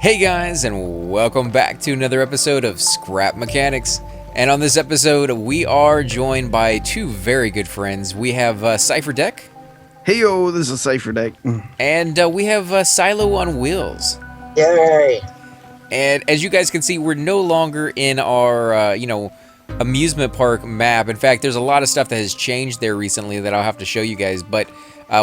Hey guys, and welcome back to another episode of Scrap Mechanics. And on this episode, we are joined by two very good friends. We have Cypher Deck, Hey yo, this is Cypher Deck. and we have Silo on Wheels. Yay! And as you guys can see, we're no longer in our, amusement park map. In fact, there's a lot of stuff that has changed there recently that I'll have to show you guys. But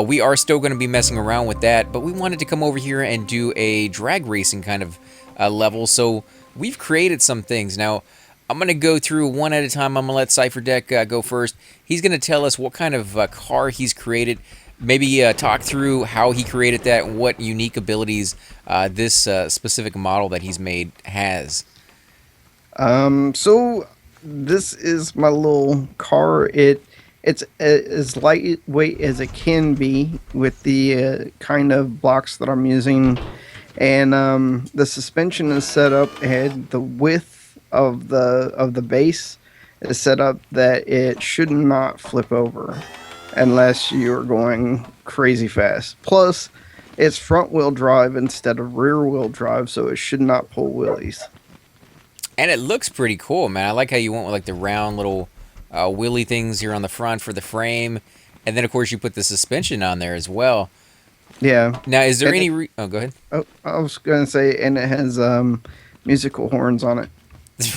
we are still going to be messing around with that. But we wanted to come over here and do a drag racing kind of level. So we've created some things. Now, I'm going to go through one at a time. I'm going to let Cypher Deck go first. He's going to tell us what kind of car he's created. Maybe talk through how he created that and what unique abilities this specific model that he's made has. So this is my little car. It's as lightweight as it can be with the kind of blocks that I'm using, and the suspension is set up. And the width of the base is set up that it should not flip over unless you're going crazy fast. Plus, it's front wheel drive instead of rear wheel drive, so it should not pull wheelies. And it looks pretty cool, man. I like how you went with like the round little wheelie things here on the front for the frame. And then, of course, you put the suspension on there as well. Yeah. Now, is there And any... Oh, go ahead. Oh, I was gonna say, and it has musical horns on it.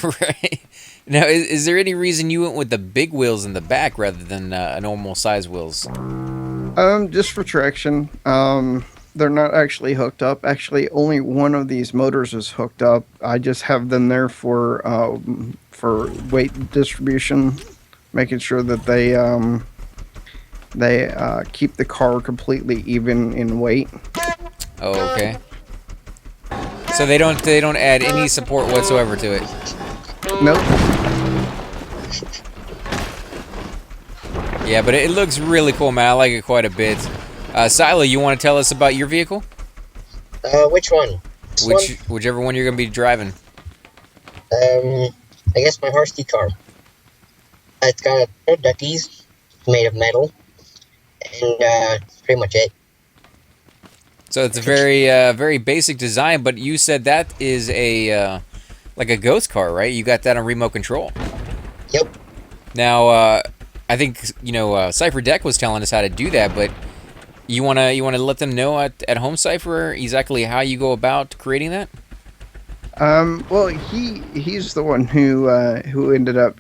Right. Now, is there any reason you went with the big wheels in the back rather than normal size wheels? Just for traction. They're not actually hooked up. Actually, only one of these motors is hooked up. I just have them there for weight distribution, making sure that they keep the car completely even in weight. Oh, okay. So they don't add any support whatsoever to it. Nope. Yeah, but it looks really cool, man. I like it quite a bit. Silo, you want to tell us about your vehicle? Which one? This one? Whichever one you're going to be driving. I guess my horsey car. It's got no duckies, made of metal, and that's pretty much it. So it's a very very basic design, but you said that is a like a ghost car, right? You got that on remote control. Yep. Now, I think Cypher Deck was telling us how to do that, but you wanna let them know at home, Cypher, exactly how you go about creating that? Well, he's the one who ended up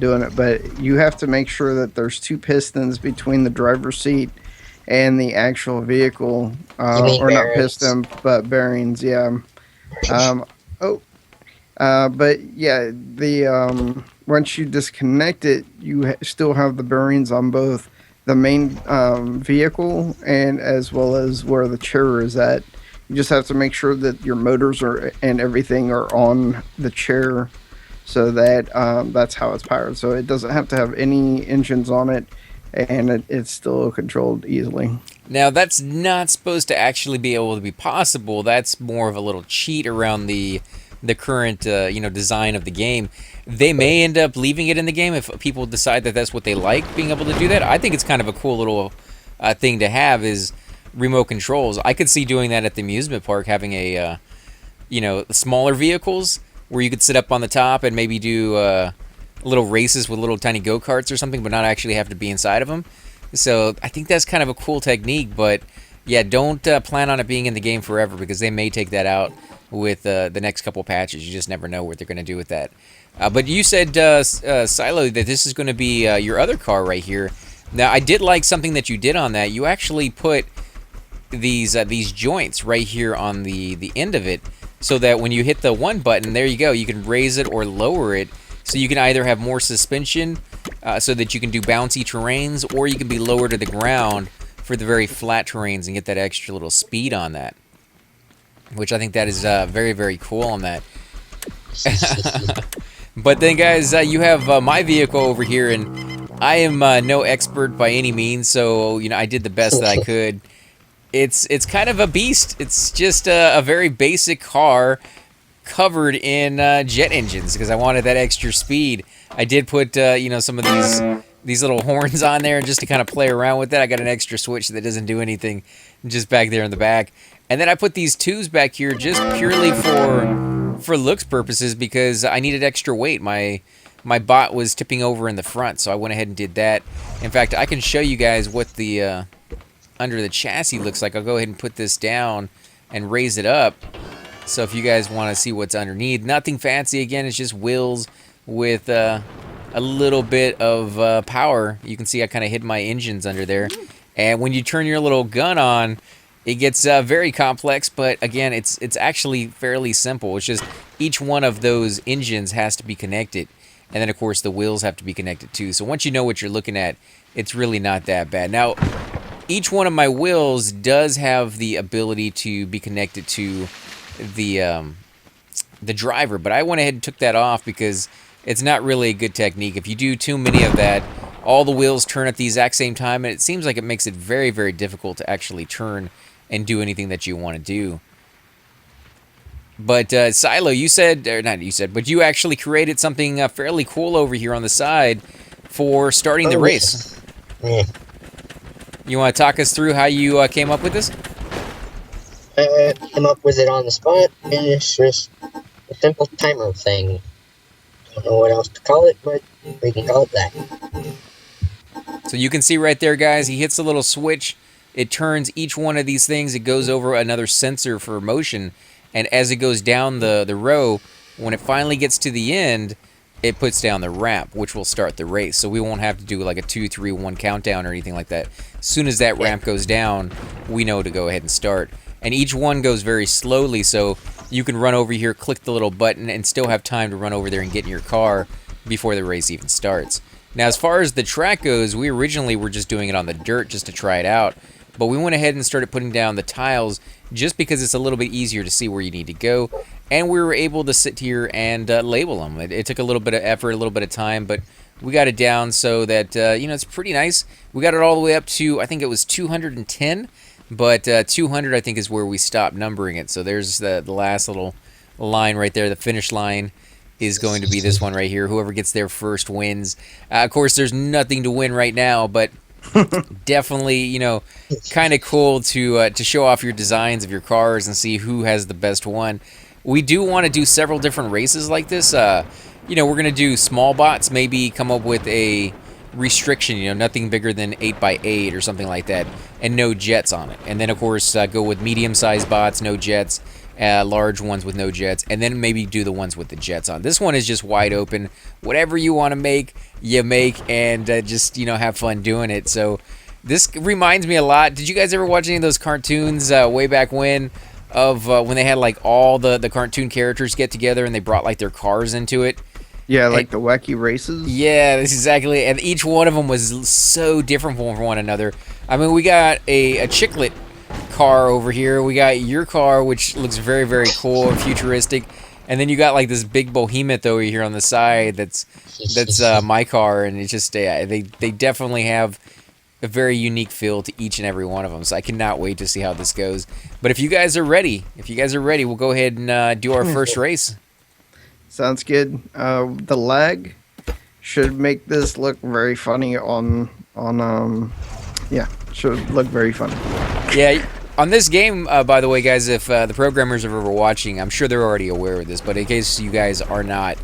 doing it, but you have to make sure that there's two pistons between the driver's seat and the actual vehicle, You mean or not bearings? piston, but bearings. Yeah. But yeah, the once you disconnect it, you still have the bearings on both the main vehicle and as well as where the chair is at. You just have to make sure that your motors are and everything are on the chair, so that that's how it's powered. So it doesn't have to have any engines on it, and it's still controlled easily. Now, that's not supposed to actually be able to be possible. That's more of a little cheat around the current design of the game. They may end up leaving it in the game if people decide that that's what they like, being able to do that. I think it's kind of a cool little thing to have is remote controls. I could see doing that at the amusement park, having a smaller vehicles where you could sit up on the top and maybe do little races with little tiny go-karts or something, but not actually have to be inside of them. So I think that's kind of a cool technique, but yeah, don't plan on it being in the game forever because they may take that out with the next couple patches. You just never know what they're going to do with that. But you said, Silo, that this is going to be your other car right here. Now, I did like something that you did on that. You actually put these joints right here on the end of it so that when you hit the one button, there you go, you can raise it or lower it. So you can either have more suspension so that you can do bouncy terrains, or you can be lower to the ground for the very flat terrains and get that extra little speed on that. Which I think that is very, very cool on that. But then, guys, you have my vehicle over here, and I am no expert by any means, so I did the best that I could. It's kind of a beast. It's just a very basic car covered in jet engines because I wanted that extra speed. I did put some of these little horns on there just to kind of play around with it. I got an extra switch that doesn't do anything, just back there in the back. And then I put these tubes back here just purely for looks purposes because I needed extra weight. My bot was tipping over in the front, so I went ahead and did that. In fact, I can show you guys what the under the chassis looks like. I'll go ahead and put this down and raise it up. So if you guys want to see what's underneath, nothing fancy. Again, it's just wheels with a little bit of power. You can see I kind of hid my engines under there. And when you turn your little gun on, it gets very complex, but again, it's actually fairly simple. It's just each one of those engines has to be connected. And then, of course, the wheels have to be connected too. So once you know what you're looking at, it's really not that bad. Now, each one of my wheels does have the ability to be connected to the driver, but I went ahead and took that off because it's not really a good technique. If you do too many of that, all the wheels turn at the exact same time, and it seems like it makes it very, very difficult to actually turn and do anything that you want to do. But Silo, you said, or not you said, but you actually created something fairly cool over here on the side for starting the race. Yeah. You want to talk us through how you came up with this? I came up with it on the spot, and it's just a simple timer thing. Don't know what else to call it, but we can call it that. So you can see right there, guys, he hits a little switch. It turns each one of these things. It goes over another sensor for motion. And as it goes down the row, when it finally gets to the end, it puts down the ramp, which will start the race. So we won't have to do like a 2, 3, 1 countdown or anything like that. As soon as that ramp goes down, we know to go ahead and start. And each one goes very slowly, so you can run over here, click the little button, and still have time to run over there and get in your car before the race even starts. Now, as far as the track goes, we originally were just doing it on the dirt just to try it out. But we went ahead and started putting down the tiles just because it's a little bit easier to see where you need to go. And we were able to sit here and label them. It took a little bit of effort, a little bit of time, but we got it down so that, it's pretty nice. We got it all the way up to, I think it was 210, but 200 I think is where we stopped numbering it. So there's the last little line right there, the finish line is going to be this one right here. Whoever gets there first wins. Of course, there's nothing to win right now, but definitely, kind of cool to show off your designs of your cars and see who has the best one. We do want to do several different races like this. We're going to do small bots, maybe come up with a restriction, nothing bigger than 8x8 or something like that, and no jets on it. And then, of course, go with medium-sized bots, no jets, large ones with no jets, and then maybe do the ones with the jets on. This one is just wide open. Whatever you want to make, you make, and just, have fun doing it. So this reminds me a lot. Did you guys ever watch any of those cartoons way back when of when they had like all the cartoon characters get together and they brought like their cars into it? Yeah, like the wacky races. Yeah, that's exactly. And each one of them was so different from one another. I mean, we got a chiclet car over here. We got your car, which looks very, very cool and futuristic. And then you got like this big behemoth over here on the side. That's my car, and it's just they definitely have a very unique feel to each and every one of them. So I cannot wait to see how this goes. But if you guys are ready, we'll go ahead and do our first race. Sounds good. The lag should make this look very funny should look very funny. Yeah, on this game, by the way, guys, if the programmers are ever watching, I'm sure they're already aware of this, but in case you guys are not,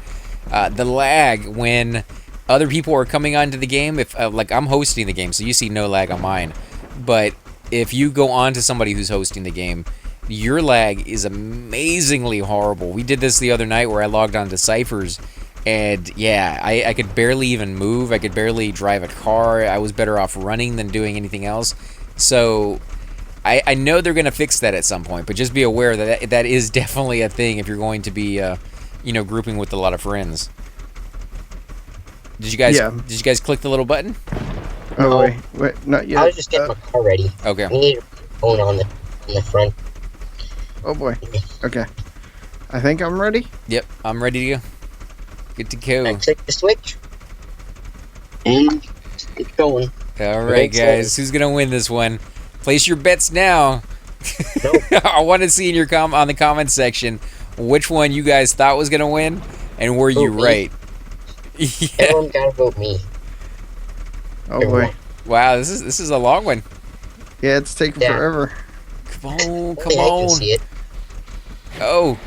the lag when other people are coming onto the game, if like I'm hosting the game, so you see no lag on mine, but if you go on to somebody who's hosting the game, your lag is amazingly horrible. We did this the other night where I logged on to Cyphers, and yeah, I could barely even move. I could barely drive a car. I was better off running than doing anything else. So I know they're going to fix that at some point, but just be aware that that is definitely a thing if you're going to be, grouping with a lot of friends. Did you guys click the little button? Oh, wait, not yet. I was just getting my car ready. Okay. We need a phone on the front. Oh boy. Okay. I think I'm ready. Yep, I'm ready to go. Good to go. I click the switch. And it's going. All right, guys. Who's going to win this one? Place your bets now. Nope. I want to see in your on the comment section which one you guys thought was going to win and were you right. Yeah. Everyone got to vote me. Oh boy. Wow, this is a long one. Yeah, it's taking forever. Come on, Oh, come yeah, I can on. see it. Oh.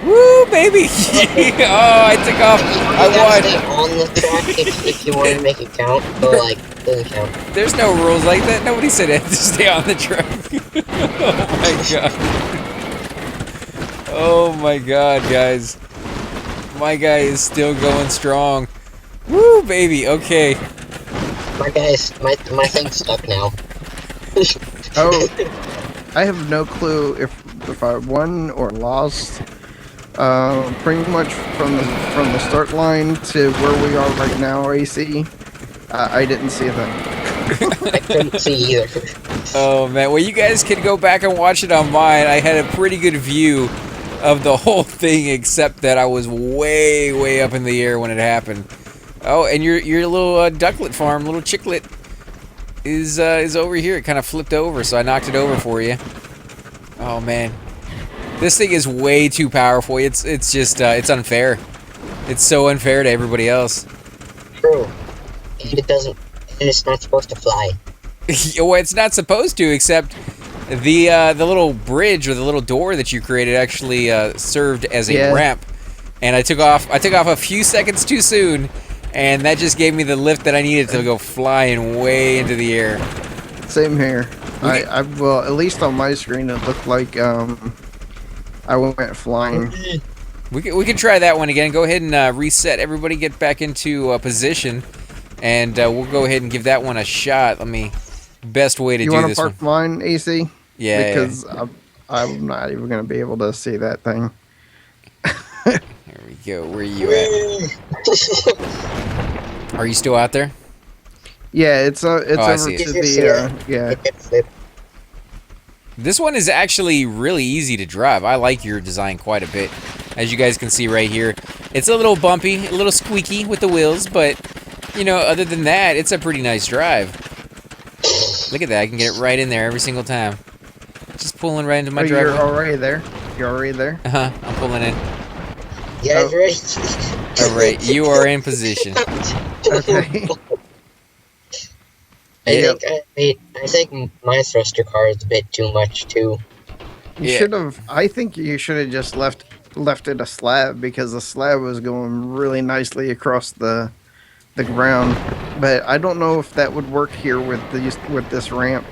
Woo, baby. Oh, I took off. You gotta I stay won. on the track if you want to make it count, but like, it doesn't count. There's no rules like that. Nobody said I had to stay on the track. Oh my god. Oh my god, guys. My guy is still going strong. Woo, baby. Okay. My thing's stuck now. Oh, I have no clue if I won or lost. Pretty much from the start line to where we are right now, AC. I didn't see a thing. I couldn't see either. Oh man. Well, you guys can go back and watch it on mine. I had a pretty good view of the whole thing, except that I was way, way up in the air when it happened. Oh, and your little ducklet farm, little chicklet, is over here. It kind of flipped over, so I knocked it over for you. Oh man, this thing is way too powerful. It's just it's unfair. It's so unfair to everybody else. True. And it doesn't. And it's not supposed to fly. Well, it's not supposed to, except the little bridge or the little door that you created actually served as a ramp, and I took off a few seconds too soon, and that just gave me the lift that I needed to go flying way into the air. Same here. Well, at least on my screen, it looked like I went flying. We could try that one again. Go ahead and reset. Everybody get back into position, and we'll go ahead and give that one a shot. Best way to do this one. You want to park mine, AC? Yeah. Because I'm not even going to be able to see that thing. There we go. Where are you at? Are you still out there? Yeah, it's over I to see it. the This one is actually really easy to drive. I like your design quite a bit. As you guys can see right here, it's a little bumpy, a little squeaky with the wheels, but you know, other than that, it's a pretty nice drive. Look at that, I can get it right in there every single time. Just pulling right into my driveway. You're already there? You're already there? Uh-huh, I'm pulling in. Yeah, right. Alright, you are in position. Okay. I think my thruster car is a bit too much too. You should have. I think you should have just left it a slab, because the slab was going really nicely across the ground. But I don't know if that would work here with this ramp.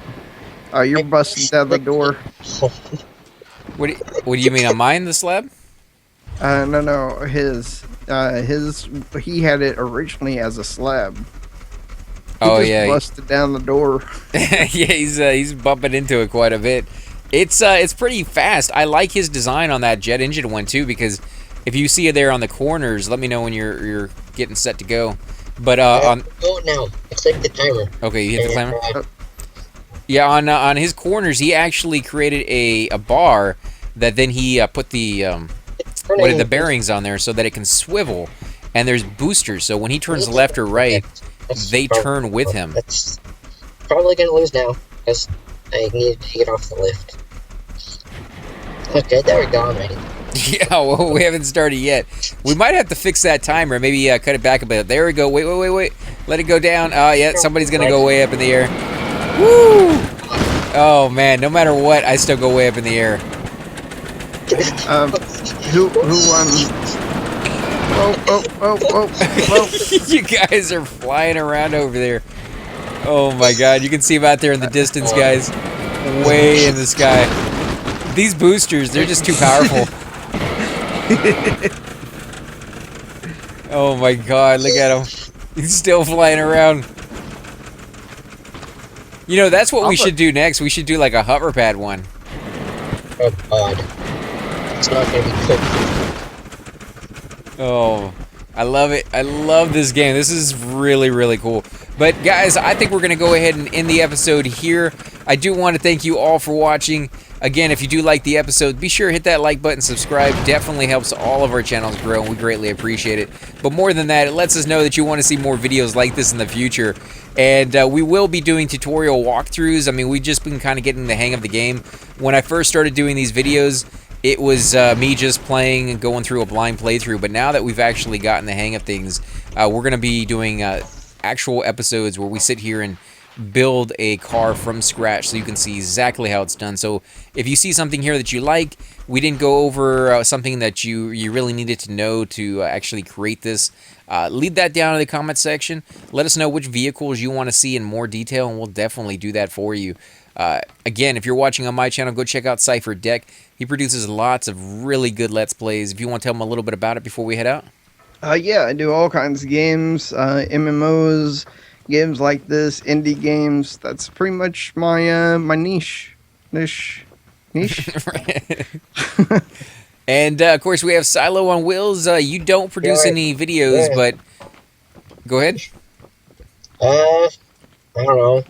You're busting down the door. What do you mean on mine, the slab? No, his he had it originally as a slab. He just busted down the door. Yeah, he's bumping into it quite a bit. It's pretty fast. I like his design on that jet engine one too, because if you see it there on the corners, let me know when you're getting set to go. But on go now. It's like the timer. Okay, you hit the timer. Yeah, on his corners, he actually created a bar that then he put the bearings on there so that it can swivel, and there's boosters. So when he turns left or right, they turn with him. That's probably gonna lose now because I needed to get off the lift. Okay, there we go. I'm ready. Yeah, well, we haven't started yet. We might have to fix that timer. Maybe cut it back a bit. There we go. Wait. Let it go down. Oh, yeah, somebody's gonna go way up in the air. Woo! Oh man, no matter what, I still go way up in the air. Who won? Oh. You guys are flying around over there. Oh my god, you can see him out there in the distance, guys. Way in the sky. These boosters, they're just too powerful. Oh my god, look at him. He's still flying around. You know, that's what we should do next. We should do like a hover pad one. Oh god. It's not gonna be quick. Oh, I love it. I love this game. This is really, really cool. But guys, I think we're going to go ahead and end the episode here. I do want to thank you all for watching. Again, if you do like the episode, be sure to hit that like button, subscribe. Definitely helps all of our channels grow, and we greatly appreciate it. But more than that, it lets us know that you want to see more videos like this in the future. And we will be doing tutorial walkthroughs. I mean, we've just been kind of getting the hang of the game. When I first started doing these videos, it was me just playing and going through a blind playthrough. But now that we've actually gotten the hang of things, we're going to be doing actual episodes where we sit here and build a car from scratch so you can see exactly how it's done. So if you see something here that you like, we didn't go over something that you really needed to know to actually create this, leave that down in the comment section. Let us know which vehicles you want to see in more detail, and we'll definitely do that for you. Again, if you're watching on my channel, go check out Cypher Deck. He produces lots of really good Let's Plays. If you want to tell him a little bit about it before we head out. Yeah, I do all kinds of games, MMOs, games like this, indie games. That's pretty much my my niche. Niche. And of course, we have Silo on Wheels. You don't produce any videos, Yeah. but go ahead. I don't know.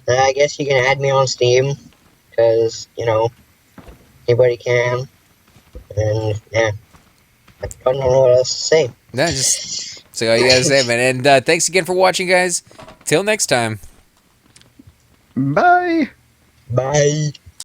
I guess you can add me on Steam, because, you know, anybody can. And, yeah, I don't know what else to say. No, just say all you gotta say, man. And thanks again for watching, guys. Till next time. Bye. Bye.